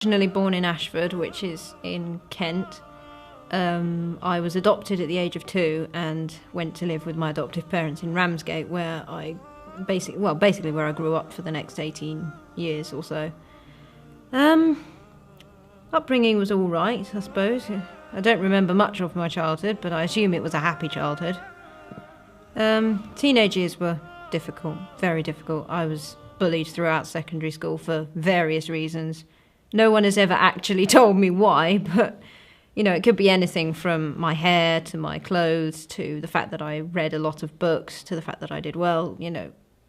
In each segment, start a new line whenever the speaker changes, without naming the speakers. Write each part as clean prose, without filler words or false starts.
Originally born in Ashford, which is in Kent. I was adopted at the age of 2 and went to live with my adoptive parents in Ramsgate, where I basically where I grew up for the next 18 years or so. Upbringing was all right, I suppose. I don't remember much of my childhood, but I assume it was a happy childhood. Teenage years were difficult, very difficult. I was bullied throughout secondary school for various reasons. No one has ever actually told me why, but, it could be anything from my hair to my clothes to the fact that I read a lot of books to the fact that I did well.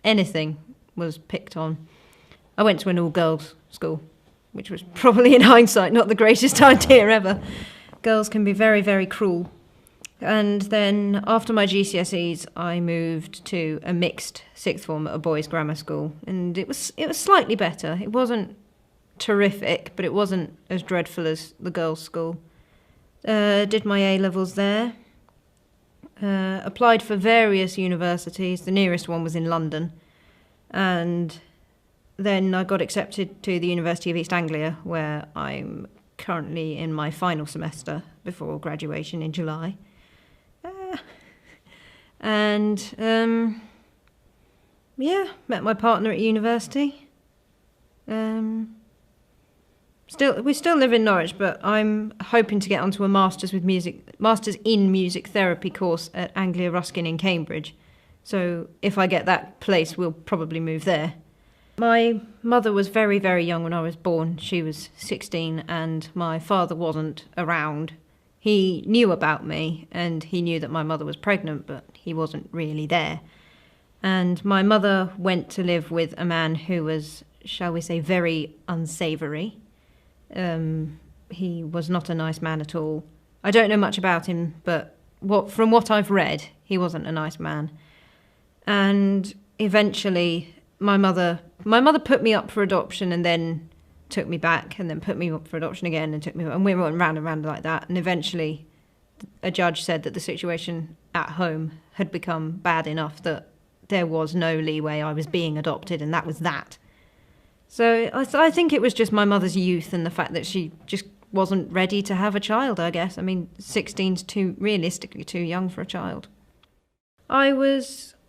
Anything was picked on. I went to an all-girls school, which was probably in hindsight not the greatest idea ever. Girls can be very, very cruel. And then after my GCSEs, I moved to a mixed sixth form at a boys' grammar school, and it was slightly better. It wasn't terrific, but it wasn't as dreadful as the girls' school. Did my A-levels there. Applied for various universities. The nearest one was in London. And then I got accepted to the University of East Anglia, where I'm currently in my final semester before graduation in July. Met my partner at university. We still live in Norwich, but I'm hoping to get onto a Masters in Music Therapy course at Anglia Ruskin in Cambridge. So if I get that place, we'll probably move there. My mother was very, very young when I was born. She was 16 and my father wasn't around. He knew about me and he knew that my mother was pregnant, but he wasn't really there. And my mother went to live with a man who was, shall we say, very unsavoury. He was not a nice man at all. I don't know much about him, but from what I've read, he wasn't a nice man. And eventually, my mother put me up for adoption and then took me back and then put me up for adoption again and took me, and we went round and round like that. And eventually, a judge said that the situation at home had become bad enough that there was no leeway. I was being adopted, and that was that. So I think it was just my mother's youth and the fact that she just wasn't ready to have a child, I guess. I mean, 16's realistically too young for a child. I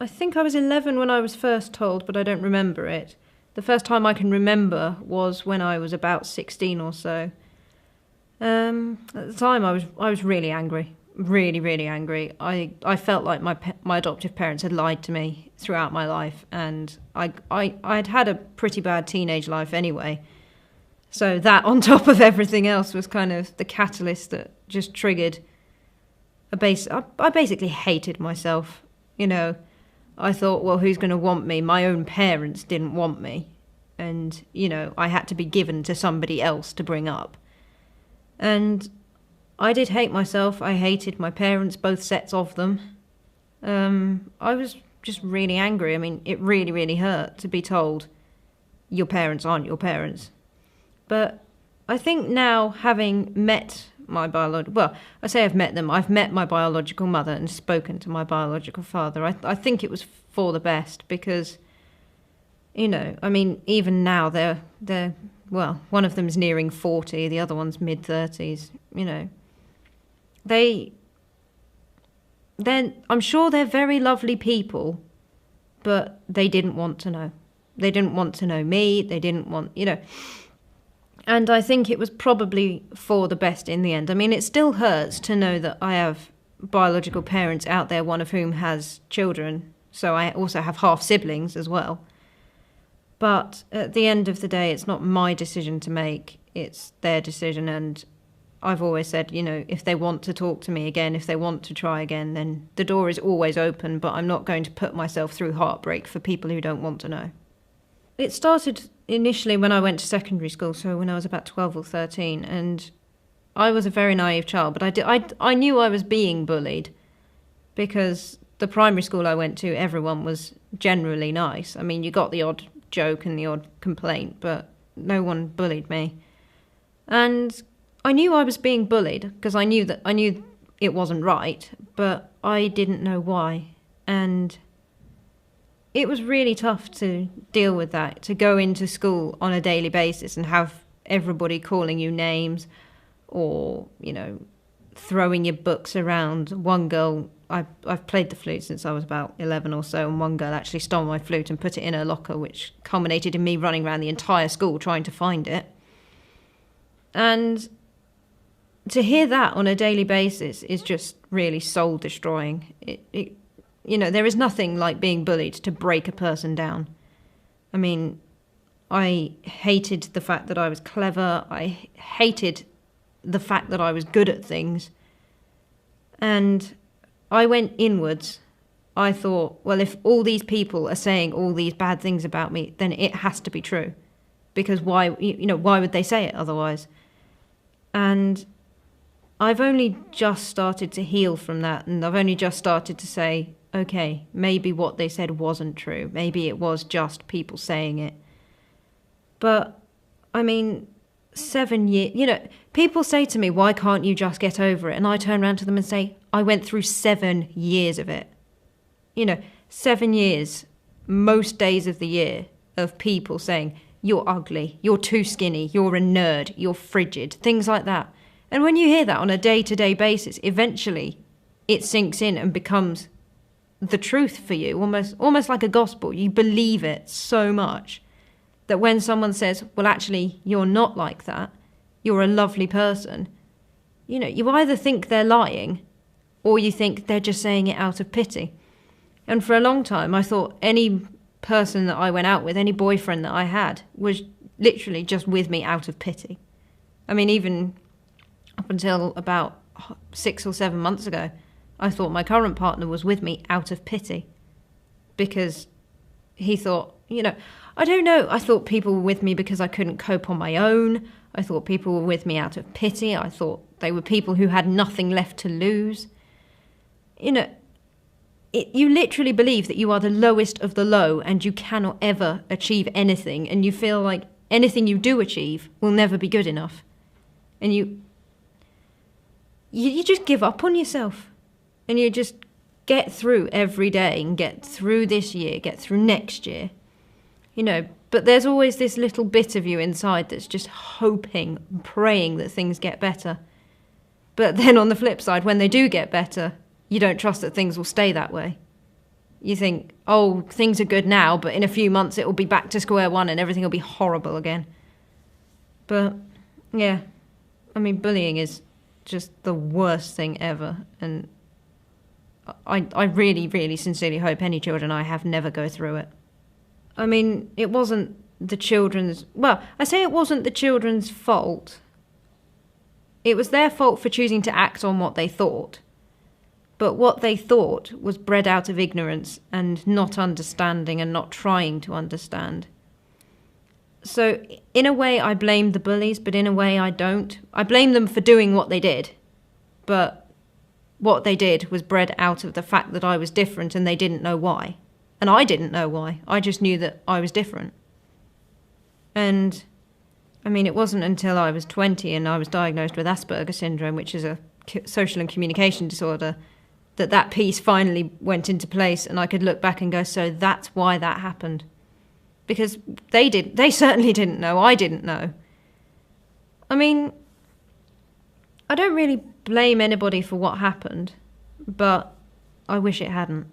think I was 11 when I was first told, but I don't remember it. The first time I can remember was when I was about 16 or so. At the time, I was really angry. Really, really angry. I felt like my adoptive parents had lied to me throughout my life, and I'd had a pretty bad teenage life anyway. So that, on top of everything else, was kind of the catalyst that just triggered I basically hated myself. I thought, well, who's going to want me? My own parents didn't want me, and I had to be given to somebody else to bring up. And I did hate myself. I hated my parents, both sets of them. I was just really angry. I mean, it really, really hurt to be told your parents aren't your parents. But I think now, having met my I say I've met them. I've met my biological mother and spoken to my biological father. I think it was for the best because, I mean, even now they're one of them's nearing 40, the other one's mid-30s, I'm sure they're very lovely people, but they didn't want to know. They didn't want to know me. They didn't want, And I think it was probably for the best in the end. I mean, it still hurts to know that I have biological parents out there, one of whom has children. So I also have half-siblings as well. But at the end of the day, it's not my decision to make. It's their decision, and I've always said, if they want to talk to me again, if they want to try again, then the door is always open, but I'm not going to put myself through heartbreak for people who don't want to know. It started initially when I went to secondary school, so when I was about 12 or 13, and I was a very naive child, but I knew I was being bullied because the primary school I went to, everyone was generally nice. I mean, you got the odd joke and the odd complaint, but no one bullied me. And I knew I was being bullied because I knew it wasn't right, but I didn't know why. And it was really tough to deal with that, to go into school on a daily basis and have everybody calling you names or, throwing your books around. One girl, I've played the flute since I was about 11 or so, and one girl actually stole my flute and put it in her locker, which culminated in me running around the entire school trying to find it. And to hear that on a daily basis is just really soul destroying. There is nothing like being bullied to break a person down. I mean, I hated the fact that I was clever. I hated the fact that I was good at things. And I went inwards. I thought, well, if all these people are saying all these bad things about me, then it has to be true. Because why would they say it otherwise? And I've only just started to heal from that, and I've only just started to say, okay, maybe what they said wasn't true. Maybe it was just people saying it. But, 7 years, people say to me, why can't you just get over it? And I turn around to them and say, I went through 7 years of it. 7 years, most days of the year, of people saying, you're ugly, you're too skinny, you're a nerd, you're frigid, things like that. And when you hear that on a day-to-day basis, eventually it sinks in and becomes the truth for you, almost like a gospel. You believe it so much that when someone says, well, actually, you're not like that, you're a lovely person, you either think they're lying or you think they're just saying it out of pity. And for a long time, I thought any person that I went out with, any boyfriend that I had, was literally just with me out of pity. Even up until about 6 or 7 months ago, I thought my current partner was with me out of pity. Because he thought, I don't know, I thought people were with me because I couldn't cope on my own. I thought people were with me out of pity. I thought they were people who had nothing left to lose. You literally believe that you are the lowest of the low and you cannot ever achieve anything, and you feel like anything you do achieve will never be good enough. And you just give up on yourself, and you just get through every day and get through this year, get through next year. But there's always this little bit of you inside that's just hoping, praying that things get better. But then on the flip side, when they do get better, you don't trust that things will stay that way. You think, oh, things are good now, but in a few months it will be back to square one and everything will be horrible again. But, yeah, bullying is just the worst thing ever. And I really, really sincerely hope any children I have never go through it. It wasn't the children's... Well, I say it wasn't the children's fault. It was their fault for choosing to act on what they thought. But what they thought was bred out of ignorance and not understanding and not trying to understand. So, in a way, I blame the bullies, but in a way, I don't. I blame them for doing what they did. But what they did was bred out of the fact that I was different and they didn't know why. And I didn't know why. I just knew that I was different. And, it wasn't until I was 20 and I was diagnosed with Asperger's syndrome, which is a social and communication disorder, that piece finally went into place and I could look back and go, so that's why that happened. Because they certainly didn't know. I didn't know. I don't really blame anybody for what happened, but I wish it hadn't.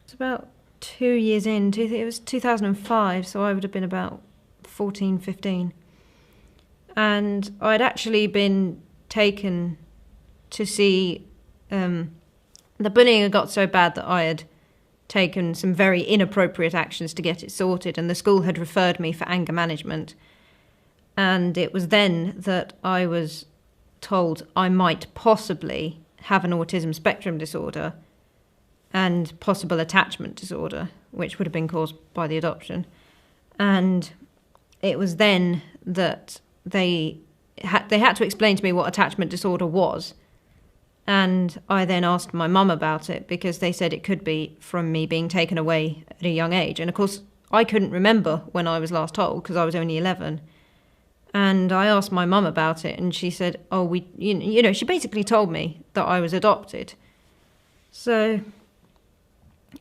It's about 2 years in, it was 2005, so I would have been about 14, 15. And I'd actually been taken to see... the bullying had got so bad that I had taken some very inappropriate actions to get it sorted, and the school had referred me for anger management. And it was then that I was told I might possibly have an autism spectrum disorder and possible attachment disorder, which would have been caused by the adoption. And it was then that they had to explain to me what attachment disorder was. And I then asked my mum about it because they said it could be from me being taken away at a young age. And of course, I couldn't remember when I was last told because I was only 11. And I asked my mum about it and she said, oh, she basically told me that I was adopted. So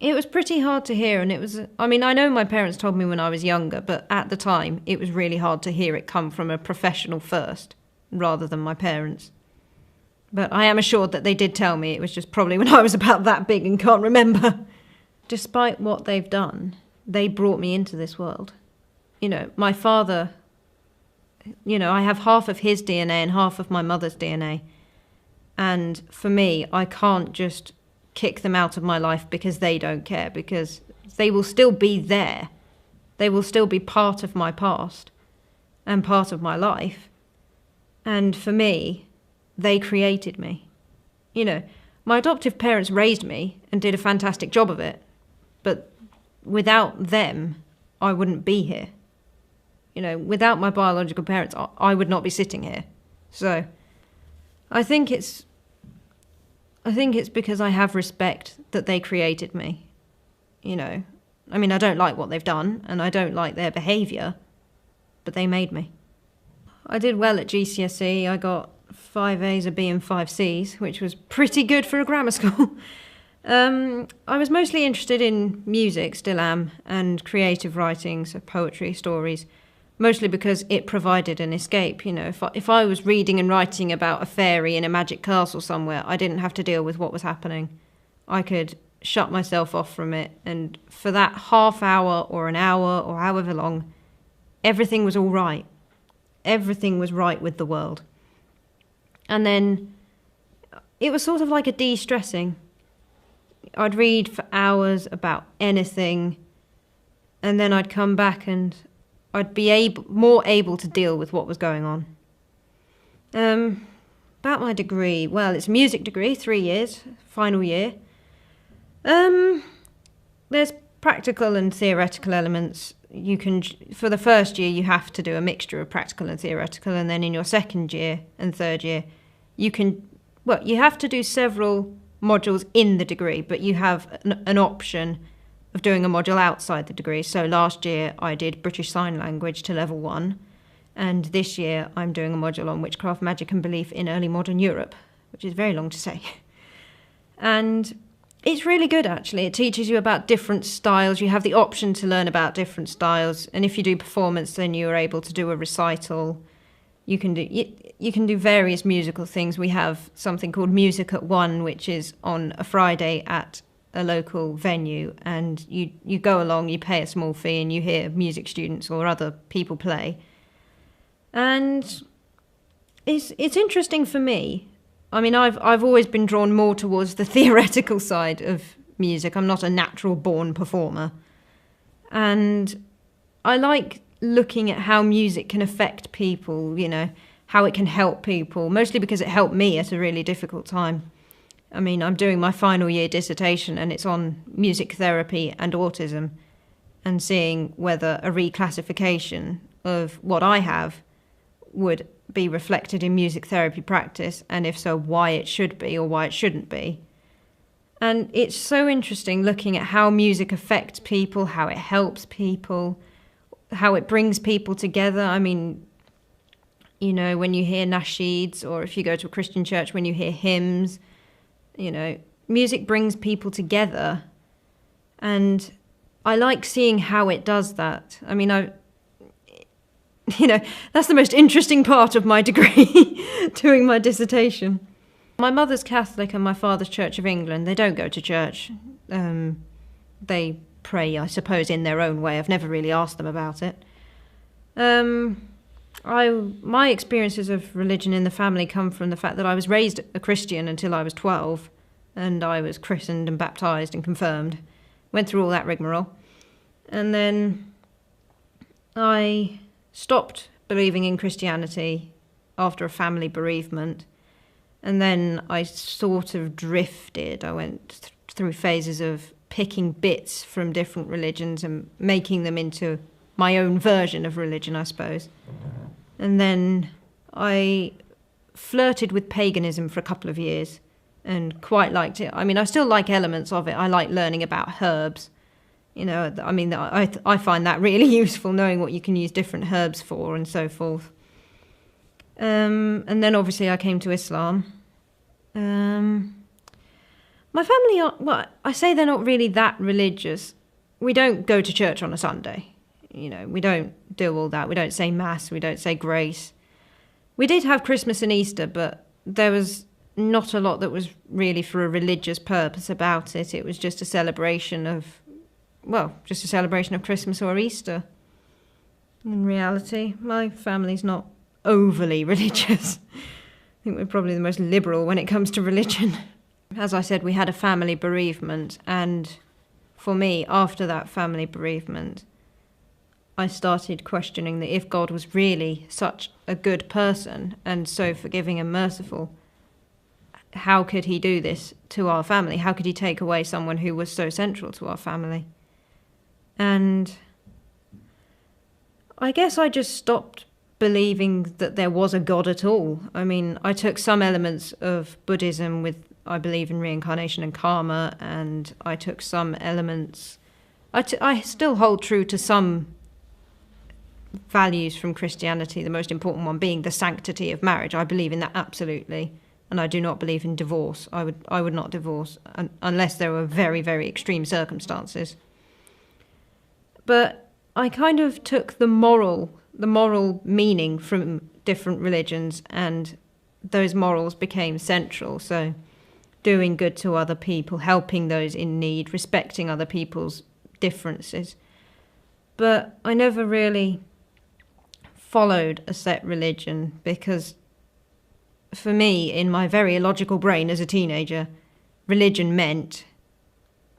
It was pretty hard to hear, and I know my parents told me when I was younger, but at the time it was really hard to hear it come from a professional first, rather than my parents. But I am assured that they did tell me. It was just probably when I was about that big and can't remember. Despite what they've done, they brought me into this world. My father, I have half of his DNA and half of my mother's DNA. And for me, I can't just kick them out of my life because they don't care, because they will still be there. They will still be part of my past and part of my life. And for me, they created me. My adoptive parents raised me and did a fantastic job of it. But without them, I wouldn't be here. Without my biological parents, I would not be sitting here. So I think it's because I have respect that they created me. I don't like what they've done and I don't like their behaviour, but they made me. I did well at GCSE. I got 5 A's, a B and 5 C's, which was pretty good for a grammar school. I was mostly interested in music, still am, and creative writing, so poetry, stories, mostly because it provided an escape. If I was reading and writing about a fairy in a magic castle somewhere, I didn't have to deal with what was happening. I could shut myself off from it, and for that half hour or an hour or however long, everything was all right. Everything was right with the world. And then it was sort of like a de-stressing. I'd read for hours about anything, and then I'd come back and I'd be more able to deal with what was going on. About my degree, well, it's a music degree, 3 years, final year. There's practical and theoretical elements. For the first year, you have to do a mixture of practical and theoretical, and then in your second year and third year, you have to do several modules in the degree, but you have an option of doing a module outside the degree. So last year I did British Sign Language to level 1, and this year I'm doing a module on witchcraft, magic and belief in early modern Europe, which is very long to say. And it's really good, actually. It teaches you about different styles. You have the option to learn about different styles, and if you do performance, then you're able to do a recital. You can do various musical things. We have something called Music at 1, which is on a Friday at a local venue, and you go along, you pay a small fee, and you hear music students or other people play. And it's interesting for me. I've always been drawn more towards the theoretical side of music. I'm not a natural born performer, and I like looking at how music can affect people, how it can help people, mostly because it helped me at a really difficult time. I'm doing my final year dissertation, and it's on music therapy and autism, and seeing whether a reclassification of what I have would be reflected in music therapy practice, and if so, why it should be or why it shouldn't be. And it's so interesting looking at how music affects people, how it helps people, how it brings people together. When you hear nasheeds, or if you go to a Christian church, when you hear hymns, music brings people together. And I like seeing how it does that. That's the most interesting part of my degree, doing my dissertation. My mother's Catholic and my father's Church of England. They don't go to church. They pray, I suppose, in their own way. I've never really asked them about it. My experiences of religion in the family come from the fact that I was raised a Christian until I was 12, and I was christened and baptised and confirmed. Went through all that rigmarole. And then I stopped believing in Christianity after a family bereavement, and then I sort of drifted. I went through phases of picking bits from different religions and making them into my own version of religion, I suppose. And then I flirted with paganism for a couple of years and quite liked it. I still like elements of it. I like learning about herbs. I find that really useful, knowing what you can use different herbs for and so forth. And then obviously I came to Islam. My family are, well, I say they're not really that religious. We don't go to church on a Sunday. We don't do all that. We don't say mass. We don't say grace. We did have Christmas and Easter, but there was not a lot that was really for a religious purpose about it. It was just a celebration of Christmas or Easter. In reality, my family's not overly religious. I think we're probably the most liberal when it comes to religion. As I said, we had a family bereavement, and for me, after that family bereavement, I started questioning that if God was really such a good person and so forgiving and merciful, how could he do this to our family? How could he take away someone who was so central to our family? And I guess I just stopped believing that there was a God at all. I mean, I took some elements of Buddhism with, I believe in reincarnation and karma, and I took some elements. I still hold true to some values from Christianity, the most important one being the sanctity of marriage. I believe in that absolutely, and I do not believe in divorce. I would not divorce unless there were very, very extreme circumstances. But I kind of took the moral meaning from different religions, and those morals became central. So doing good to other people, helping those in need, respecting other people's differences. But I never really followed a set religion, because for me, in my very illogical brain as a teenager, religion meant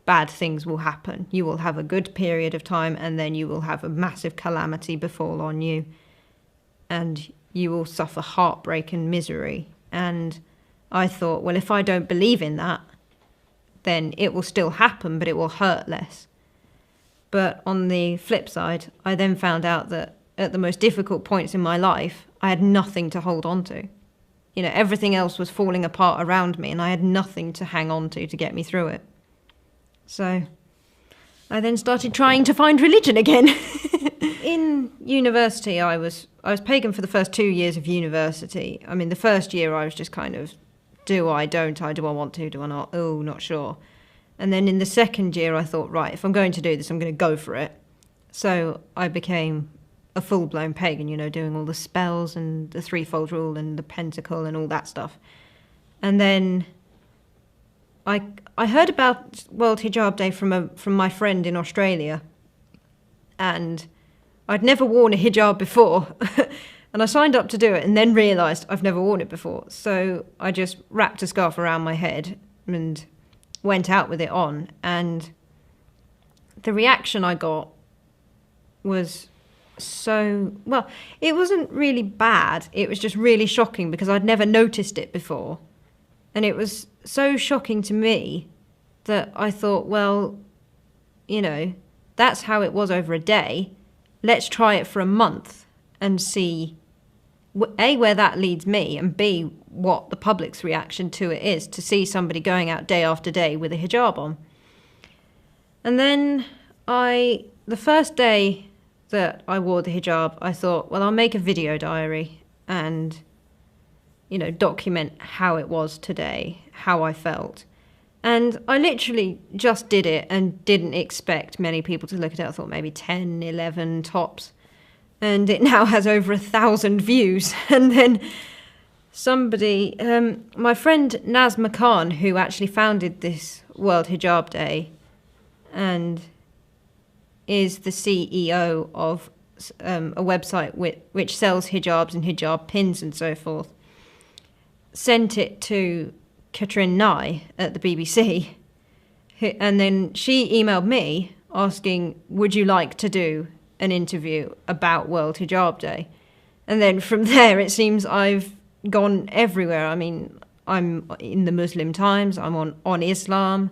bad things will happen. You will have a good period of time, and then you will have a massive calamity befall on you, and you will suffer heartbreak and misery. And I thought, well, if I don't believe in that, then it will still happen, but it will hurt less. But on the flip side, I then found out that at the most difficult points in my life, I had nothing to hold on to. Everything else was falling apart around me, and I had nothing to hang on to get me through it. So I then started trying to find religion again. In university, I was pagan for the first 2 years of university. I mean, the first year I was just kind of, do I, don't I, do I want to, do I not? Oh, not sure. And then in the second year, I thought, right, if I'm going to do this, I'm going to go for it. So I became a full-blown pagan, doing all the spells and the threefold rule and the pentacle and all that stuff. And then I heard about World Hijab Day from my friend in Australia, and I'd never worn a hijab before, and I signed up to do it and then realised I've never worn it before. So I just wrapped a scarf around my head and went out with it on, and the reaction I got was it wasn't really bad, it was just really shocking because I'd never noticed it before. And it was so shocking to me that I thought, well, that's how it was over a day. Let's try it for a month and see, A, where that leads me, and B, what the public's reaction to it is, to see somebody going out day after day with a hijab on. And then the first day that I wore the hijab, I thought, well, I'll make a video diary and document how it was today, how I felt. And I literally just did it and didn't expect many people to look at it. I thought maybe 10, 11 tops. And it now has over 1,000 views. And then somebody, my friend Naz Makan, who actually founded this World Hijab Day and is the CEO of a website which sells hijabs and hijab pins and so forth, sent it to Katrin Nye at the BBC, and then she emailed me asking, would you like to do an interview about World Hijab Day? And then from there, it seems I've gone everywhere. I mean, I'm in the Muslim Times, I'm on Islam,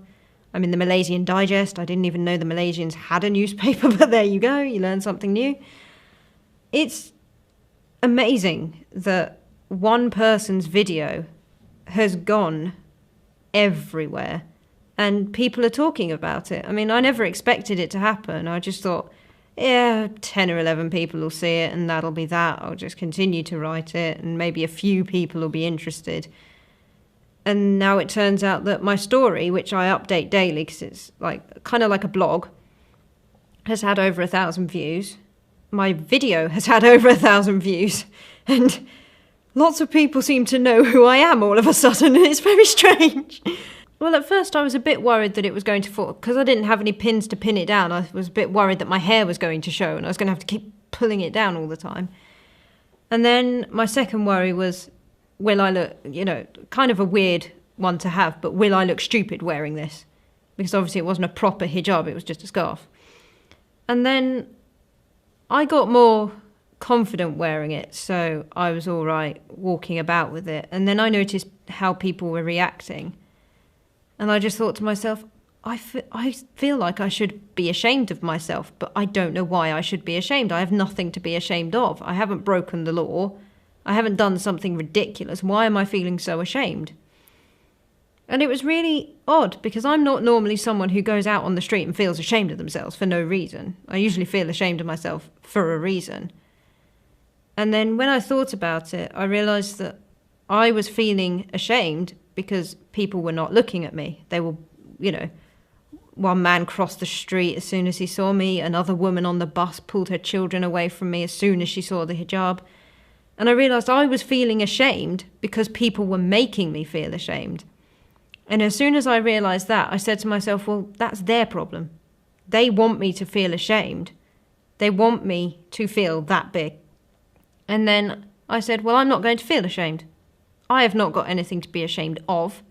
I'm in the Malaysian Digest. I didn't even know the Malaysians had a newspaper, but there you go, you learn something new. It's amazing that one person's video has gone everywhere and people are talking about it. I mean, I never expected it to happen. I just thought, yeah, 10 or 11 people will see it and that'll be that. I'll just continue to write it and maybe a few people will be interested. And now it turns out that my story, which I update daily because it's like kind of like a blog, has had over 1,000 views. My video has had over 1,000 views. And lots of people seem to know who I am all of a sudden, and it's very strange. Well, at first I was a bit worried that it was going to fall, because I didn't have any pins to pin it down. I was a bit worried that my hair was going to show and I was going to have to keep pulling it down all the time. And then my second worry was, will I look, kind of a weird one to have, but will I look stupid wearing this? Because obviously it wasn't a proper hijab, it was just a scarf. And then I got more confident wearing it, so I was all right walking about with it. And then I noticed how people were reacting. And I just thought to myself, I feel like I should be ashamed of myself, but I don't know why I should be ashamed. I have nothing to be ashamed of. I haven't broken the law. I haven't done something ridiculous. Why am I feeling so ashamed? And it was really odd, because I'm not normally someone who goes out on the street and feels ashamed of themselves for no reason. I usually feel ashamed of myself for a reason. And then when I thought about it, I realised that I was feeling ashamed because people were not looking at me. They were, one man crossed the street as soon as he saw me. Another woman on the bus pulled her children away from me as soon as she saw the hijab. And I realised I was feeling ashamed because people were making me feel ashamed. And as soon as I realised that, I said to myself, well, that's their problem. They want me to feel ashamed. They want me to feel that big. And then I said, well, I'm not going to feel ashamed. I have not got anything to be ashamed of.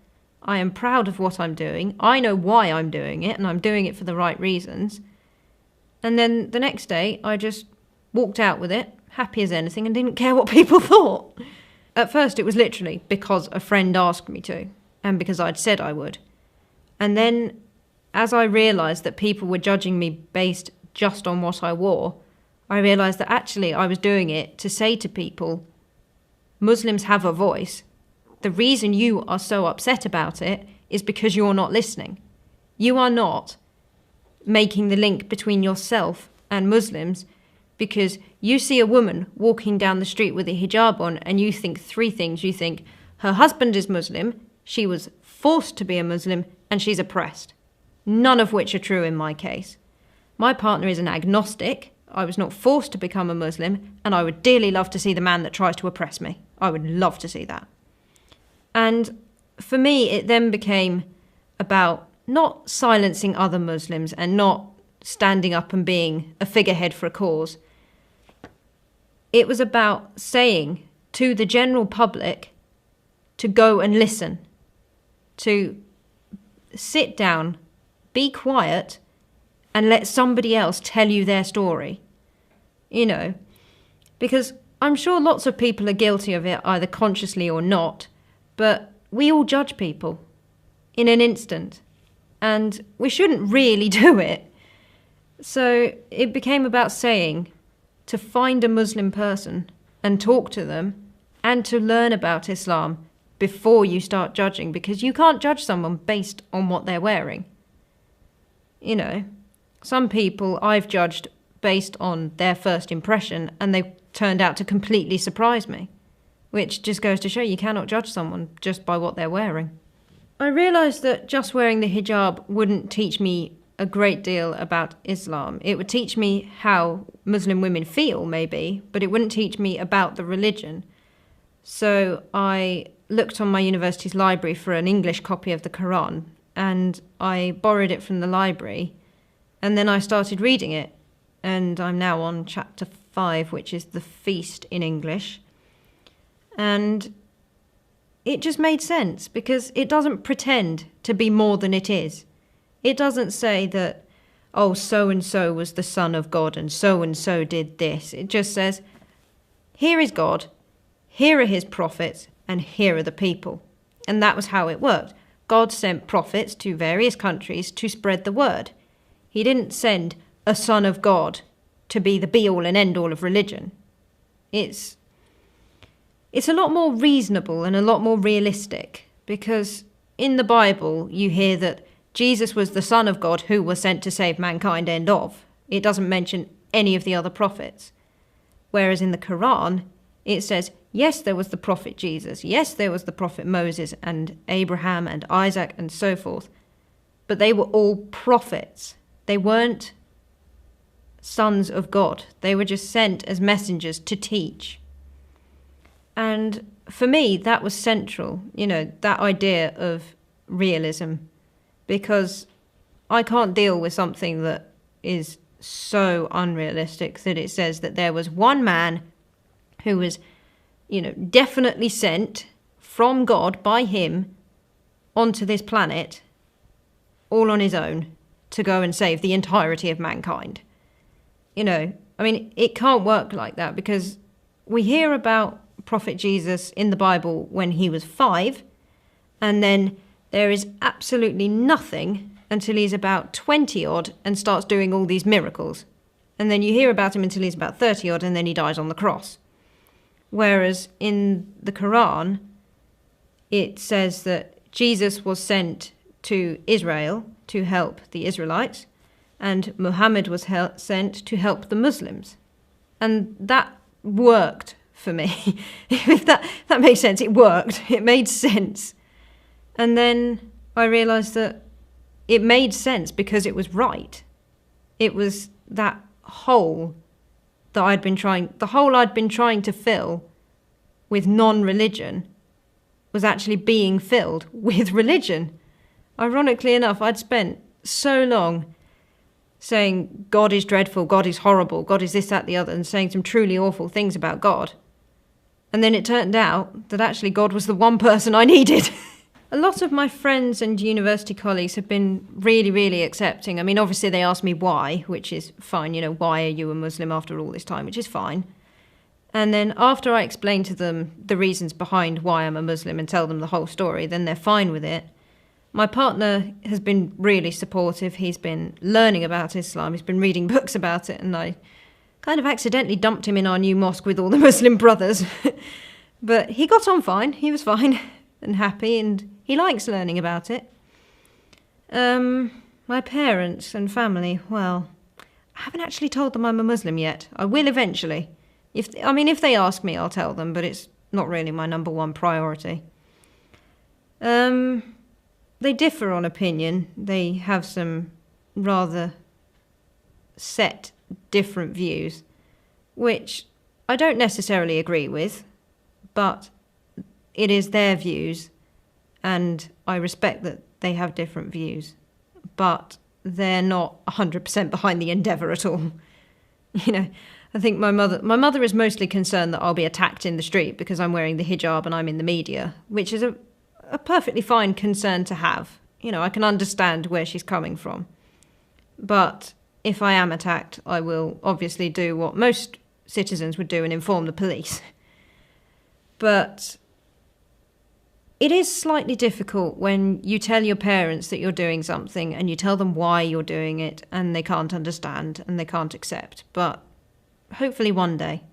I am proud of what I'm doing. I know why I'm doing it, and I'm doing it for the right reasons. And then the next day, I just walked out with it, happy as anything, and didn't care what people thought. At first, it was literally because a friend asked me to, and because I'd said I would. And then, as I realised that people were judging me based just on what I wore, I realised that actually I was doing it to say to people, Muslims have a voice. The reason you are so upset about it is because you're not listening. You are not making the link between yourself and Muslims because you see a woman walking down the street with a hijab on and you think three things. You think her husband is Muslim, she was forced to be a Muslim, and she's oppressed. None of which are true in my case. My partner is an agnostic. I was not forced to become a Muslim, and I would dearly love to see the man that tries to oppress me. I would love to see that. And for me, it then became about not silencing other Muslims and not standing up and being a figurehead for a cause. It was about saying to the general public to go and listen, to sit down, be quiet, and let somebody else tell you their story. Because I'm sure lots of people are guilty of it, either consciously or not, but we all judge people in an instant, and we shouldn't really do it. So it became about saying to find a Muslim person and talk to them and to learn about Islam before you start judging, because you can't judge someone based on what they're wearing. Some people I've judged based on their first impression, and they turned out to completely surprise me, which just goes to show you cannot judge someone just by what they're wearing. I realised that just wearing the hijab wouldn't teach me a great deal about Islam. It would teach me how Muslim women feel, maybe, but it wouldn't teach me about the religion. So I looked on my university's library for an English copy of the Quran, and I borrowed it from the library, and then I started reading it, and I'm now on chapter 5, which is the feast in English. And it just made sense, because it doesn't pretend to be more than it is. It doesn't say that, oh, so-and-so was the son of God and so did this. It just says, here is God, here are his prophets, and here are the people. And that was how it worked. God sent prophets to various countries to spread the word. He didn't send a son of God to be the be-all and end-all of religion. It's a lot more reasonable and a lot more realistic, because in the Bible you hear that Jesus was the Son of God who was sent to save mankind, end of. It doesn't mention any of the other prophets. Whereas in the Quran, It says, yes, there was the prophet Jesus. Yes, there was the prophet Moses and Abraham and Isaac and so forth. But they were all prophets. They weren't sons of God. They were just sent as messengers to teach. And for me, that was central, that idea of realism, because I can't deal with something that is so unrealistic that it says that there was one man who was, definitely sent from God by him onto this planet all on his own to go and save the entirety of mankind. It can't work like that, because we hear about Prophet Jesus in the Bible when he was 5, and then there is absolutely nothing until he's about 20 odd and starts doing all these miracles. And then you hear about him until he's about 30 odd, and then he dies on the cross. Whereas in the Quran, it says that Jesus was sent to Israel to help the Israelites, and Muhammad was sent to help the Muslims. And that worked for me. If that makes sense, it worked. It made sense. And then I realised that it made sense because it was right. It was that hole that I'd been trying to fill with non-religion was actually being filled with religion. Ironically enough, I'd spent so long saying God is dreadful, God is horrible, God is this, that, the other, and saying some truly awful things about God. And then it turned out that actually God was the one person I needed. A lot of my friends and university colleagues have been really, really accepting. Obviously they ask me why, which is fine. Why are you a Muslim after all this time, which is fine. And then after I explain to them the reasons behind why I'm a Muslim and tell them the whole story, then they're fine with it. My partner has been really supportive. He's been learning about Islam. He's been reading books about it. And I kind of accidentally dumped him in our new mosque with all the Muslim brothers. But he got on fine. He was fine and happy, and he likes learning about it. My parents and family, well, I haven't actually told them I'm a Muslim yet. I will eventually. If they ask me, I'll tell them, but it's not really my number one priority. They differ on opinion. They have some rather set different views, which I don't necessarily agree with, but it is their views, and I respect that they have different views, but they're not 100% behind the endeavour at all. I think my mother is mostly concerned that I'll be attacked in the street because I'm wearing the hijab and I'm in the media, which is a perfectly fine concern to have. I can understand where she's coming from. But if I am attacked, I will obviously do what most citizens would do and inform the police. But it is slightly difficult when you tell your parents that you're doing something and you tell them why you're doing it and they can't understand and they can't accept. But hopefully one day.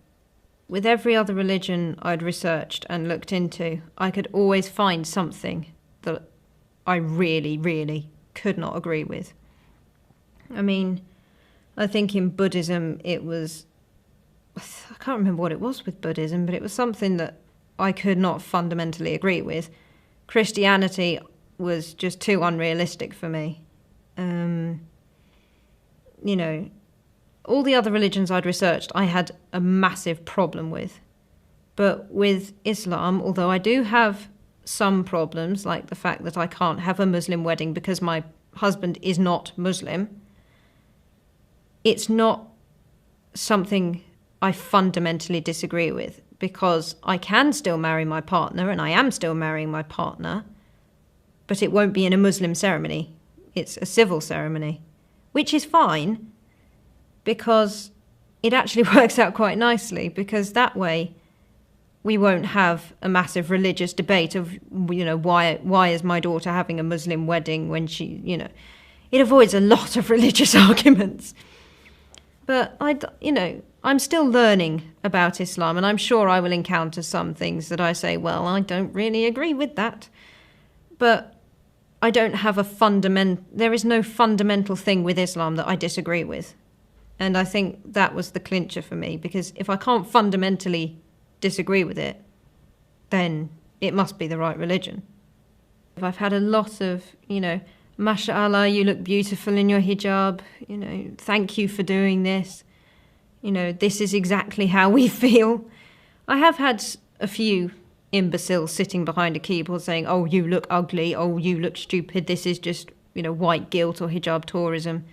With every other religion I'd researched and looked into, I could always find something that I really, really could not agree with. I think in Buddhism I can't remember what it was with Buddhism, but it was something that I could not fundamentally agree with. Christianity was just too unrealistic for me. All the other religions I'd researched, I had a massive problem with. But with Islam, although I do have some problems, like the fact that I can't have a Muslim wedding because my husband is not Muslim, it's not something I fundamentally disagree with, because I can still marry my partner, and I am still marrying my partner, but it won't be in a Muslim ceremony. It's a civil ceremony, which is fine, because it actually works out quite nicely, because that way we won't have a massive religious debate of, why is my daughter having a Muslim wedding when she, it avoids a lot of religious arguments. But I'm still learning about Islam, and I'm sure I will encounter some things that I say, well, I don't really agree with that. But I don't have there is no fundamental thing with Islam that I disagree with. And I think that was the clincher for me, because if I can't fundamentally disagree with it, then it must be the right religion. I've had a lot of, mashallah, you look beautiful in your hijab, thank you for doing this, this is exactly how we feel. I have had a few imbeciles sitting behind a keyboard saying, oh, you look ugly, oh, you look stupid, this is just, white guilt or hijab tourism.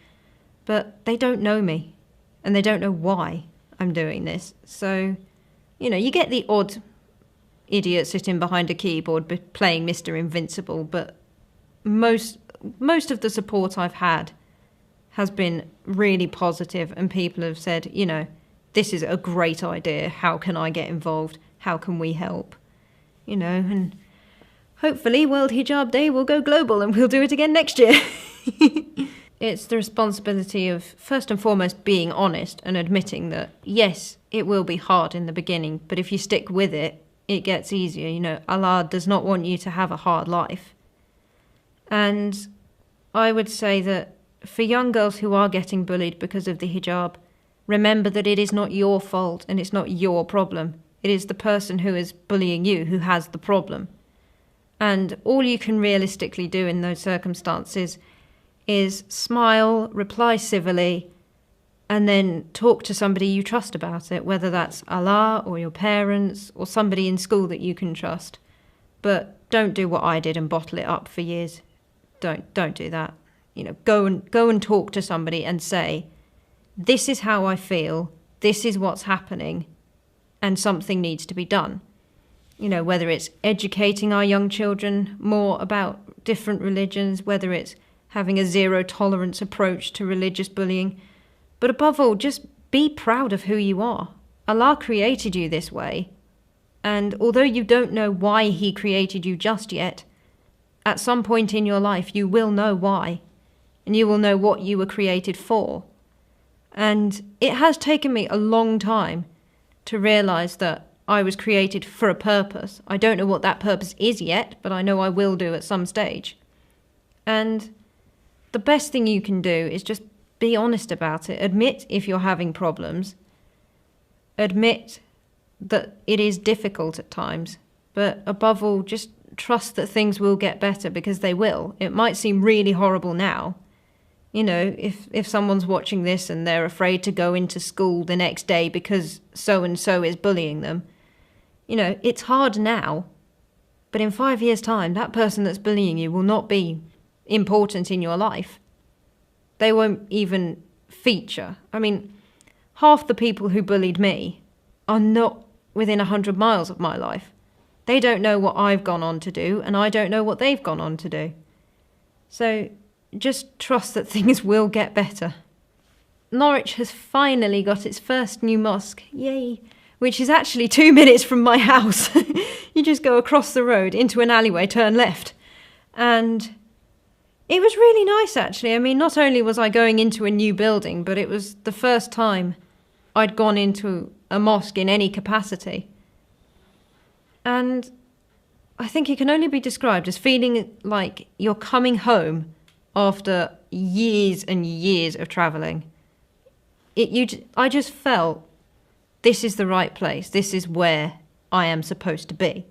But they don't know me, and they don't know why I'm doing this. So, you get the odd idiot sitting behind a keyboard playing Mr. Invincible, but most of the support I've had has been really positive, and people have said, this is a great idea, how can I get involved, how can we help, and hopefully World Hijab Day will go global and we'll do it again next year. It's the responsibility of, first and foremost, being honest and admitting that, yes, it will be hard in the beginning, but if you stick with it, it gets easier. Allah does not want you to have a hard life. And I would say that for young girls who are getting bullied because of the hijab, remember that it is not your fault and it's not your problem. It is the person who is bullying you who has the problem. And all you can realistically do in those circumstances is smile, reply civilly, and then talk to somebody you trust about it, whether that's Allah or your parents or somebody in school that you can trust. But don't do what I did and bottle it up for years. Don't do that. Go and talk to somebody and say, this is how I feel, this is what's happening, and something needs to be done. Whether it's educating our young children more about different religions, whether it's having a zero tolerance approach to religious bullying. But above all, just be proud of who you are. Allah created you this way. And although you don't know why He created you just yet, at some point in your life you will know why. And you will know what you were created for. And it has taken me a long time to realize that I was created for a purpose. I don't know what that purpose is yet, but I know I will do at some stage. And the best thing you can do is just be honest about it. Admit if you're having problems. Admit that it is difficult at times. But above all, just trust that things will get better, because they will. It might seem really horrible now. If someone's watching this and they're afraid to go into school the next day because so-and-so is bullying them, it's hard now. But in 5 years' time, that person that's bullying you will not be important in your life. They won't even feature. Half the people who bullied me are not within 100 miles of my life. They don't know what I've gone on to do, and I don't know what they've gone on to do. So just trust that things will get better. Norwich has finally got its first new mosque, yay, which is actually 2 minutes from my house. You just go across the road into an alleyway, turn left. And it was really nice, actually. Not only was I going into a new building, but it was the first time I'd gone into a mosque in any capacity. And I think it can only be described as feeling like you're coming home after years and years of travelling. I just felt this is the right place. This is where I am supposed to be.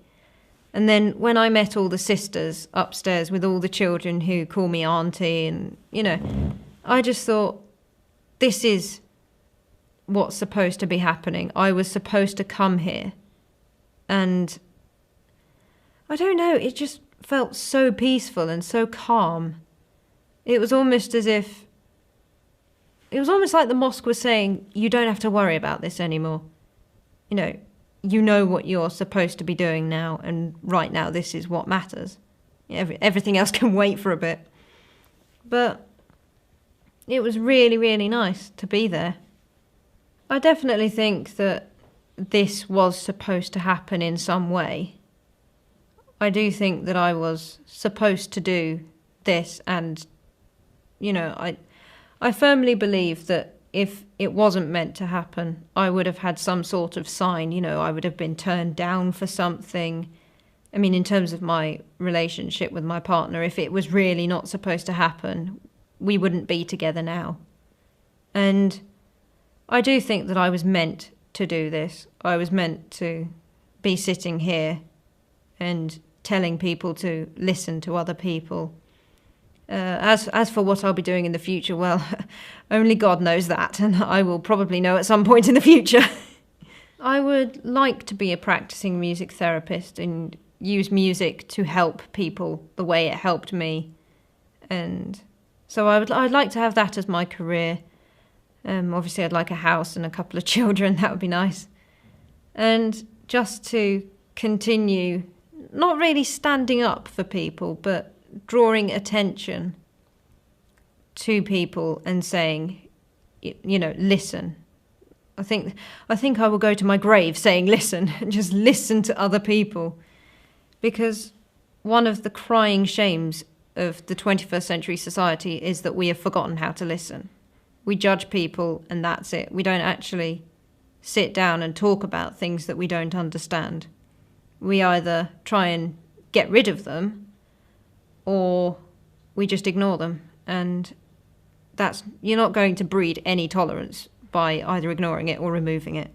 And then when I met all the sisters upstairs with all the children who call me auntie and, I just thought, this is what's supposed to be happening. I was supposed to come here. And I don't know, it just felt so peaceful and so calm. It was almost like the mosque was saying, you don't have to worry about this anymore. You know what you're supposed to be doing now, and right now this is what matters. Everything else can wait for a bit. But it was really, really nice to be there. I definitely think that this was supposed to happen in some way. I do think that I was supposed to do this, and, I firmly believe that if it wasn't meant to happen, I would have had some sort of sign, I would have been turned down for something. In terms of my relationship with my partner, if it was really not supposed to happen, we wouldn't be together now. And I do think that I was meant to do this. I was meant to be sitting here and telling people to listen to other people. As for what I'll be doing in the future, well, only God knows that, and I will probably know at some point in the future. I would like to be a practicing music therapist and use music to help people the way it helped me. And so I'd like to have that as my career. Obviously, I'd like a house and a couple of children. That would be nice. And just to continue, not really standing up for people, but drawing attention to people and saying, listen. I think I will go to my grave saying listen, and just listen to other people. Because one of the crying shames of the 21st century society is that we have forgotten how to listen. We judge people and that's it. We don't actually sit down and talk about things that we don't understand. We either try and get rid of them or we just ignore them. And you're not going to breed any tolerance by either ignoring it or removing it.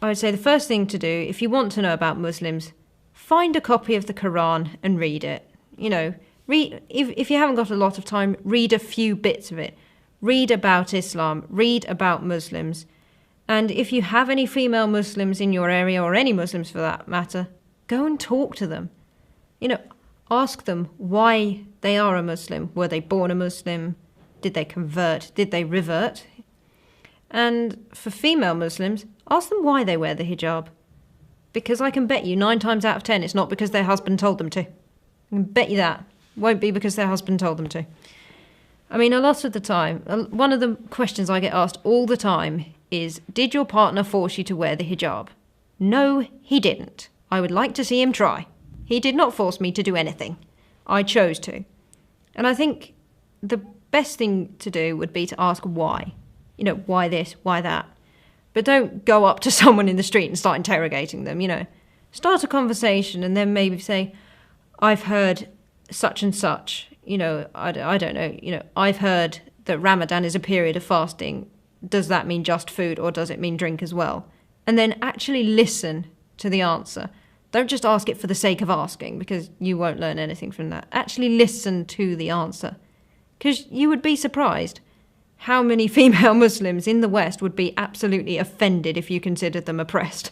I would say the first thing to do, if you want to know about Muslims, find a copy of the Quran and read it. If you haven't got a lot of time, read a few bits of it. Read about Islam, read about Muslims. And if you have any female Muslims in your area, or any Muslims for that matter, go and talk to them. Ask them why they are a Muslim. Were they born a Muslim? Did they convert? Did they revert? And for female Muslims, ask them why they wear the hijab. Because I can bet you 9 times out of 10 it's not because their husband told them to. I can bet you that. Won't be because their husband told them to. I mean, a lot of the time, one of the questions I get asked all the time is, did your partner force you to wear the hijab? No, he didn't. I would like to see him try. He did not force me to do anything. I chose to. And I think the best thing to do would be to ask why. Why this, why that? But don't go up to someone in the street and start interrogating them, Start a conversation and then maybe say, I've heard such and such, I don't know, I've heard that Ramadan is a period of fasting. Does that mean just food or does it mean drink as well? And then actually listen to the answer. Don't just ask it for the sake of asking, because you won't learn anything from that. Actually listen to the answer. Because you would be surprised how many female Muslims in the West would be absolutely offended if you considered them oppressed.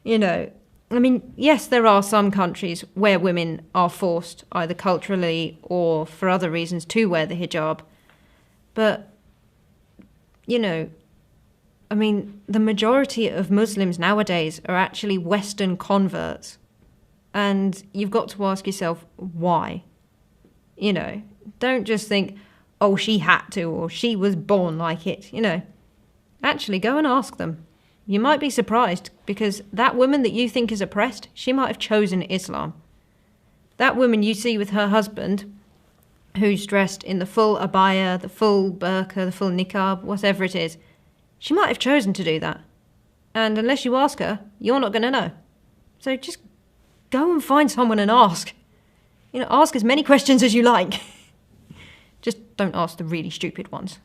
Yes, there are some countries where women are forced, either culturally or for other reasons, to wear the hijab. But, the majority of Muslims nowadays are actually Western converts. And you've got to ask yourself, why? Don't just think, oh, she had to, or she was born like it, Actually, go and ask them. You might be surprised, because that woman that you think is oppressed, she might have chosen Islam. That woman you see with her husband, who's dressed in the full abaya, the full burqa, the full niqab, whatever it is, she might have chosen to do that. And unless you ask her, you're not going to know. So just go and find someone and ask. Ask as many questions as you like. Just don't ask the really stupid ones.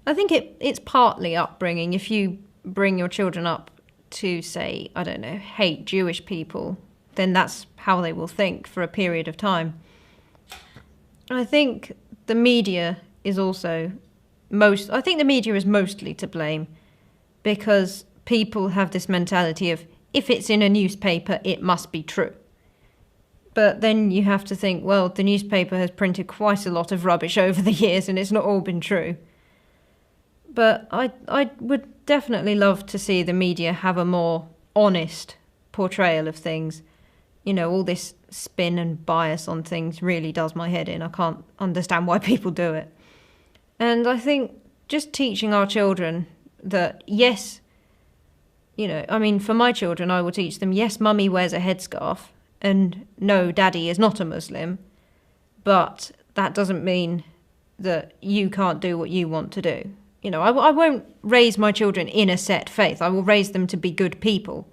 I think it's partly upbringing. If you bring your children up to, say, I don't know, hate Jewish people, then that's how they will think for a period of time. I think the media is also mostly to blame, because people have this mentality of, if it's in a newspaper, it must be true. But then you have to think, well, the newspaper has printed quite a lot of rubbish over the years and it's not all been true. But I would definitely love to see the media have a more honest portrayal of things. All this spin and bias on things really does my head in. I can't understand why people do it. And I think just teaching our children that, yes, for my children, I will teach them, yes, mummy wears a headscarf, and no, daddy is not a Muslim, but that doesn't mean that you can't do what you want to do. I won't raise my children in a set faith. I will raise them to be good people.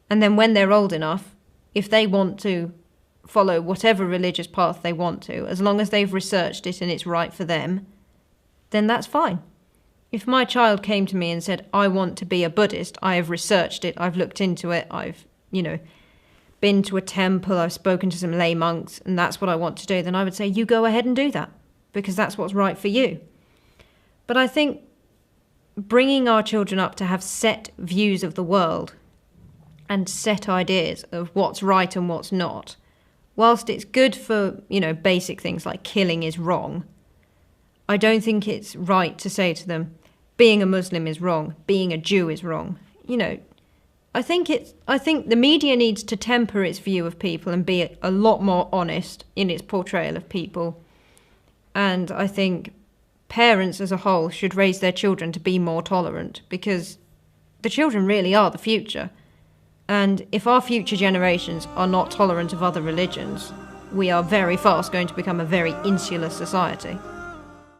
And then when they're old enough, if they want to follow whatever religious path they want to, as long as they've researched it and it's right for them, then that's fine. If my child came to me and said, I want to be a Buddhist, I have researched it, I've looked into it, I've been to a temple, I've spoken to some lay monks, and that's what I want to do, then I would say, you go ahead and do that, because that's what's right for you. But I think bringing our children up to have set views of the world and set ideas of what's right and what's not, whilst it's good for, basic things like killing is wrong, I don't think it's right to say to them, being a Muslim is wrong, being a Jew is wrong. I think the media needs to temper its view of people and be a lot more honest in its portrayal of people. And I think parents as a whole should raise their children to be more tolerant, because the children really are the future. And if our future generations are not tolerant of other religions, we are very fast going to become a very insular society.